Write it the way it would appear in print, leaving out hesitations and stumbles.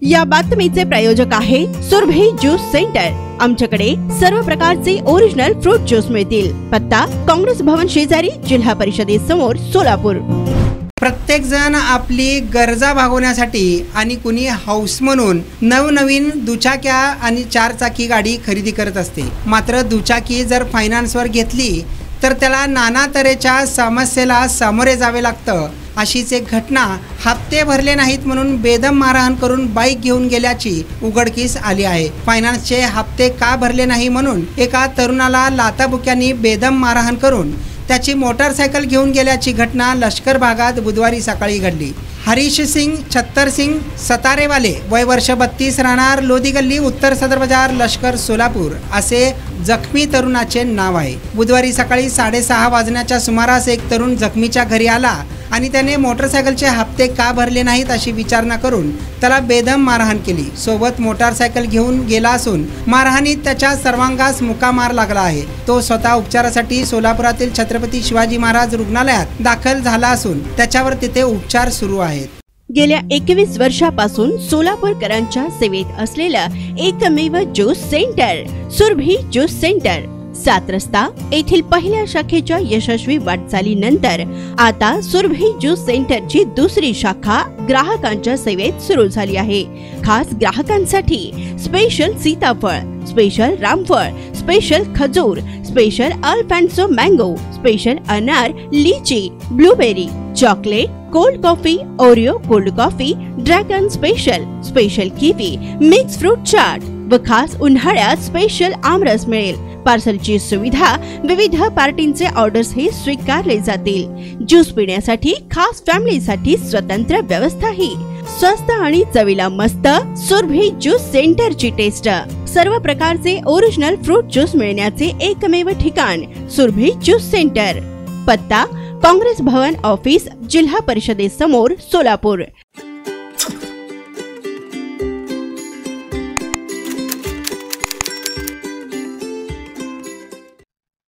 या बातमीचे प्रायोजक आहे सुरभी ज्यूस सेंटर। आमच्याकडे सर्व प्रकारचे ओरिजिनल फ्रूट ज्यूस मिळतील। पत्ता काँग्रेस भवन शेजारी, जिल्हा परिषदेसमोर, सोलापूर। प्रत्येक जण आपली गरजा भागवण्यासाठी आणि कुणी हाऊस म्हणून नवनवीन दुचाक्या आणि 4 चाकी गाडी खरेदी करत असते। मात्र दुचाकी जर फायनान्सवर घेतली तर त्याला नाना तऱ्हेच्या समस्येला सामोरे जावे लागतं। अशीच एक घटना हप्ते भरले नाहीत म्हणून बेदम मारहाण करून बाईक घेऊन गेल्याची उघडकीस आली आहे। फायनान्सचे हप्ते का भरले नाही म्हणून एका तरुणाला लाथाबुक्यांनी बेदम मारहाण करून त्याची मोटारसायकल घेऊन गेल्याची घटना लष्कर भागात बुधवारी सकाळी घडली। हरीश सिंग छत्तर सिंग सतारेवाले, वय वर्ष 32, राहणार लोधी गल्ली, उत्तर सदर बाजार, लष्कर, सोलापूर असे जखमी तरुणाचे नाव आहे। बुधवारी सकाळी 6:30 वाजण्याच्या सुमारास एक तरुण जखमीच्या घरी आला आणि त्याने मोटारसायकलचे हप्ते का भरले नाहीत अशी विचारणा करून त्याला बेदम मारहाण केली। सोबत मोटारसायकल घेऊन गेला असून मारहाणीत त्याच्या सर्वांगास मुका मार लागला आहे। तो स्वतः उपचारासाठी सोलापुरातील छत्रपती शिवाजी महाराज रुग्णालयात दाखल झाला असून त्याच्यावर तिथे उपचार सुरू आहेत। गेल्या 21 वर्षापासून सोलापूरकरांच्या सेवेत असलेलं एकमेव juice centre Surabhi juice centre, 7 रस्ता येथील पहिल्या शाखेच्या यशस्वी वाटचालीनंतर आता सुरभी ज्यूस सेंटरची दुसरी शाखा ग्राहकांच्या सेवेत सुरू झाली आहे। खास ग्राहकांसाठी स्पेशल सीताफळ, स्पेशल रामफळ, स्पेशल खजूर, स्पेशल अल्फान्सो मँगो, स्पेशल अनार, लीची, blueberry, chocolate, cold coffee, Oreo cold coffee, dragon special, special kiwi, mix fruit chaat व खास उन्हाळ्यात स्पेशल आमरस मिळेल। पार्सलची सुविधा, विविध पार्टींचे ऑर्डर्स हे स्वीकारले जातील। ज्यूस पिण्यासाठी खास फॅमिलीसाठी स्वतंत्र व्यवस्थाही। स्वस्त आणि चवीला मस्त सुरभी ज्यूस सेंटरची टेस्ट। सर्व प्रकारचे ओरिजिनल फ्रूट ज्यूस मिळण्याचे एकमेव ठिकाण सुरभी ज्यूस सेंटर। पत्ता काँग्रेस भवन ऑफिस, जिल्हा परिषदेसमोर, सोलापूर।